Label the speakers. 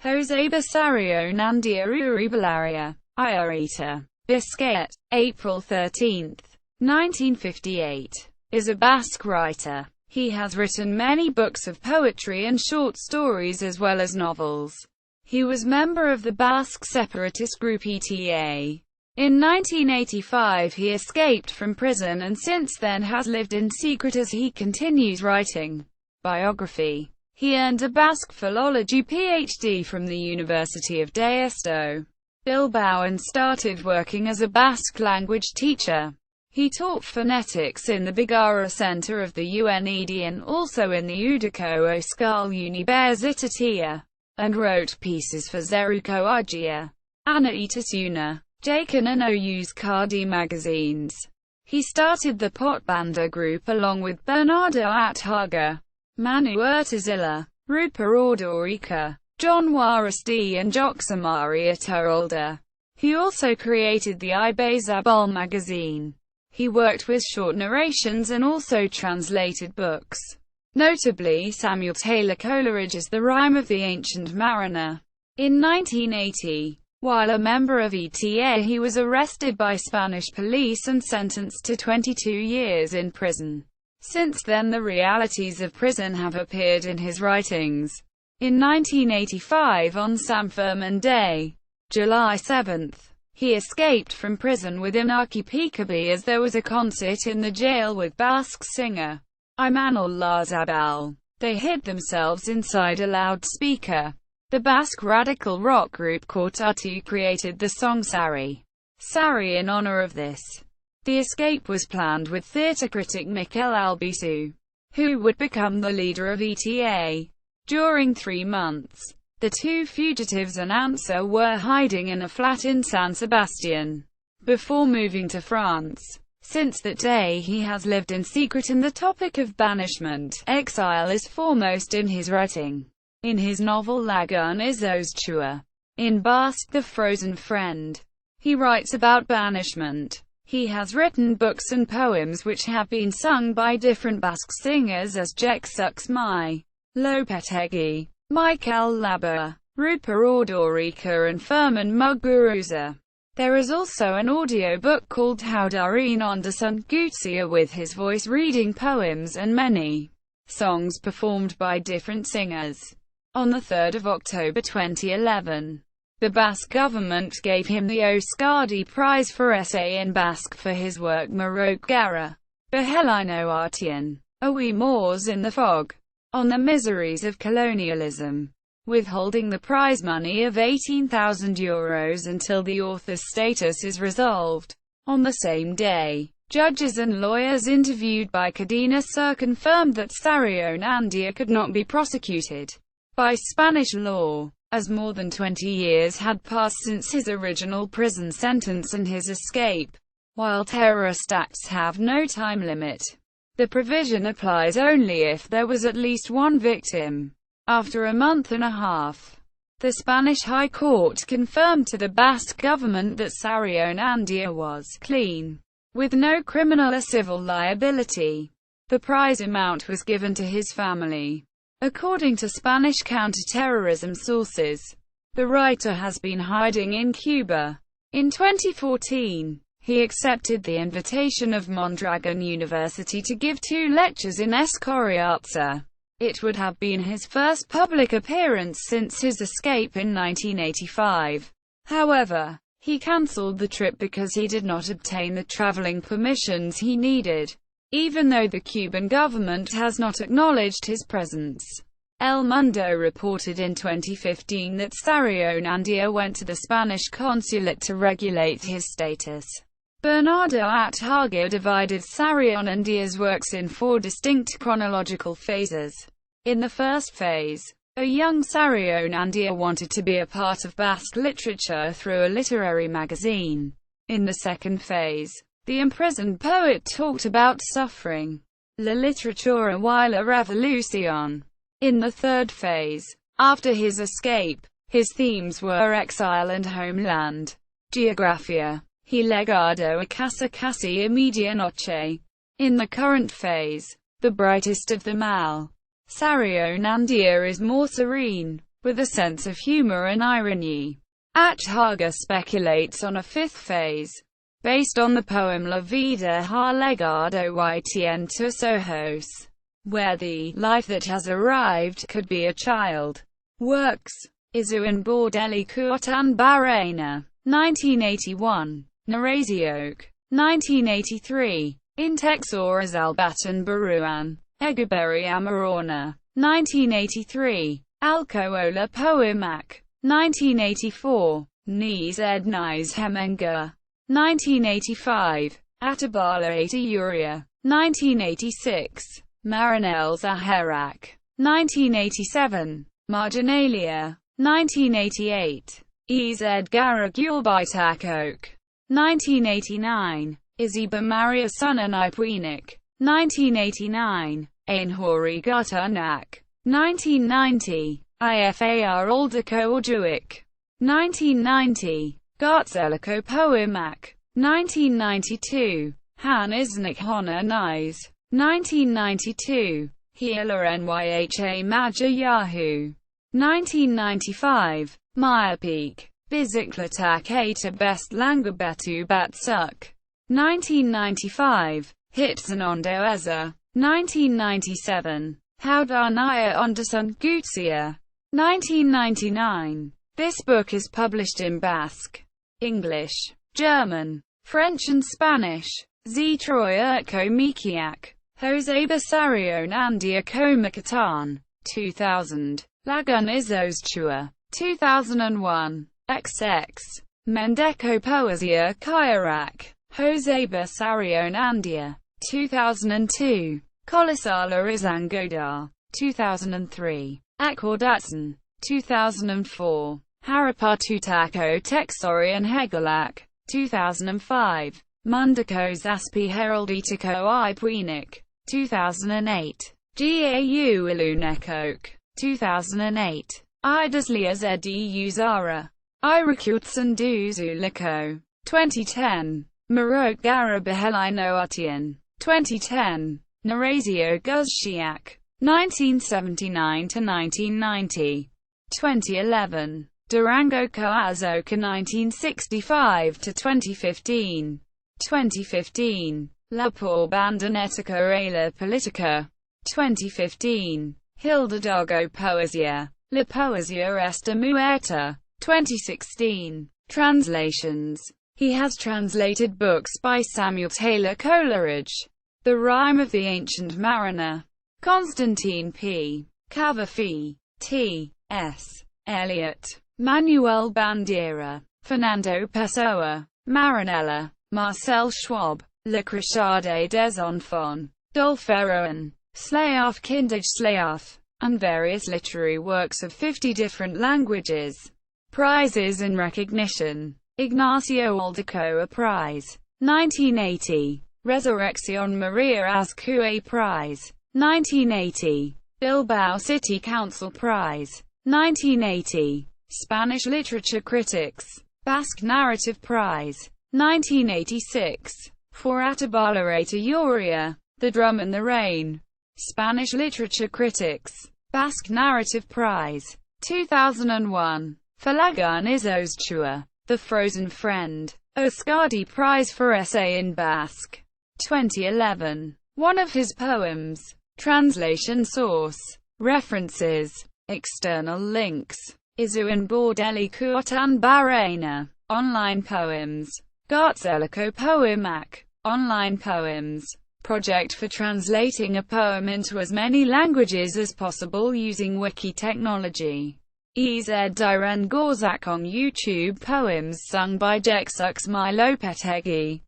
Speaker 1: Joseba Sarrionandia Uribelarrea, Iurreta, Biscay, April 13, 1958, is a Basque writer. He has written many books of poetry and short stories as well as novels. He was member of the Basque separatist group ETA. In 1985 he escaped from prison and since then has lived in secret as he continues writing. Biography. He earned a Basque philology PhD from the University of Deusto, Bilbao and started working as a Basque language teacher. He taught phonetics in the Bigara Center of the UNED and also in the Udako Euskal Universitatea, and wrote pieces for Zeruko Argia, Ana Itasuna, Jakin and Euskadi magazines. He started the Potbanda group along with Bernardo Athaga, Manu Urtazilla, Rupa Ordorica, John Warasti and Joxamaria Turolda. He also created the Ibezabal magazine. He worked with short narrations and also translated books. Notably Samuel Taylor Coleridge's The Rime of the Ancient Mariner. In 1980, while a member of ETA, he was arrested by Spanish police and sentenced to 22 years in prison. Since then the realities of prison have appeared in his writings. In 1985 on San Fermin Day, July 7, he escaped from prison with Inaki Pikabi as there was a concert in the jail with Basque singer Imanol Larzabal. They hid themselves inside a loudspeaker. The Basque radical rock group Cortatu created the song Sari in honor of this. The escape was planned with theatre critic Mikel Albizu, who would become the leader of ETA. During 3 months, the two fugitives and Ansa were hiding in a flat in San Sebastian, before moving to France. Since that day he has lived in secret and the topic of banishment, exile is foremost in his writing. In his novel Lagun Izos Chua, in Basque The Frozen Friend, he writes about banishment. He has written books and poems which have been sung by different Basque singers as Jek Sux Mai, Lopetegi, Michael Laba, Rupa Ordorica and Ferman Muguruza. There is also an audiobook called Haudarin Ondasun Gutsia with his voice reading poems and many songs performed by different singers. On 3 October 2011, the Basque government gave him the Euskadi Prize for Essay in Basque for his work Marok Gara, Behelino Artian, Awi Moors in the Fog, on the miseries of colonialism, withholding the prize money of €18,000 until the author's status is resolved. On the same day, judges and lawyers interviewed by Cadena Ser confirmed that Sarrionandia could not be prosecuted by Spanish law, as more than 20 years had passed since his original prison sentence and his escape. While terrorist acts have no time limit, the provision applies only if there was at least one victim. After a month and a half, the Spanish High Court confirmed to the Basque government that Sarrionandia was clean, with no criminal or civil liability. The prize amount was given to his family. According to Spanish counter-terrorism sources, the writer has been hiding in Cuba. In 2014, he accepted the invitation of Mondragon University to give 2 lectures in Escoriaza. It would have been his first public appearance since his escape in 1985. However, he cancelled the trip because he did not obtain the traveling permissions he needed, even though the Cuban government has not acknowledged his presence. El Mundo reported in 2015 that Sarrionandia went to the Spanish consulate to regulate his status. Bernardo Athaga divided Sarrionandia's works in 4 distinct chronological phases. In the first phase, a young Sarrionandia wanted to be a part of Basque literature through a literary magazine. In the second phase, the imprisoned poet talked about suffering, la literatura y la revolución. In the third phase, after his escape, his themes were exile and homeland. Geografía y legado a casa casi a medianoche. In the current phase, the brightest of them all, Sarrionandia is more serene. with a sense of humor and irony. Achhaga speculates on a fifth phase, based on the poem La vida ha legado y tientos ojos, where the life that has arrived could be a child. Works: Isu and Bordelli Kuotan Barrena, 1981. Narrasioke, 1983. Intexoras Albatan Baruan, Egaberi Amarona, 1983. Alcoola Poemac, 1984. Nis Ednis Hemenga, 1985. Atabala Eta Uria, 1986. Marinel Zaherak, 1987. Marginalia, 1988. Ez Garagulbaitakok, 1989. Iziba Maria Sunanaipuinik, 1989. Ainhori Gutunak, 1990. Ifar Aldiko Orduik, 1990. Gartzeliko Poemac, 1992. Han Isnik Hona Nais, 1992. Hila Nyha Maja Yahoo, 1995. Myopik, Biziklatak Eta Best Langabetu Batsuk, 1995. Hitzanondo Eza, 1997. Haudarnaya Ondasun Gutsia, 1999. This book is published in Basque, English, German, French and Spanish. Zetroy Urko Mikiak, Joseba Sarrionandia Uribelarrea, 2000. Lagun Izozchua, 2001. XX. Mendeco Poesia Kairak, Joseba Sarrionandia, 2002. Kolisala Izangodar, 2003. Akordatsen, 2004. Harapatutako Texorian Hegelak, 2005. Mundako Zaspi Heralditiko Ipuinik, 2008. Gau Ilunekok, 2008. Idaslia Zedu Zara, Irakutsan Duzuliko, 2010. Marok Garabahelino Utian, 2010. Narasio Guzshiak, 1979–1990. 2011. Durango Coazoka 1965–2015. 2015. La Por Bandonetica e la Politica. 2015. Hildedago Poesia, La Poesia Esta Muerta. 2016. Translations. He has translated books by Samuel Taylor Coleridge, The Rime of the Ancient Mariner, Constantine P. Cavafy, T. S. Eliot, Manuel Bandeira, Fernando Pessoa, Marinella, Marcel Schwab, Le Crachade des Enfants, Dolferoan, Slayoff Kindage Slayoff, and various literary works of 50 different languages. Prizes and recognition. Ignacio Aldecoa Prize, 1980. Resurrección Maria Azcue Prize, 1980. Bilbao City Council Prize, 1980. Spanish Literature Critics, Basque Narrative Prize, 1986. For Atabala Eta Uria, The Drum and the Rain, Spanish Literature Critics, Basque Narrative Prize, 2001. For Lagun Izozchua, The Frozen Friend, Euskadi Prize for Essay in Basque, 2011. One of his poems. Translation source. References. External links. Isu and Bordelli Kuotan Barrena. Online poems. Gartzeliko Poemac. Online poems. Project for translating a poem into as many languages as possible using wiki technology. Ez Diren Gorzak on YouTube. Poems sung by Jexux Milopetegi.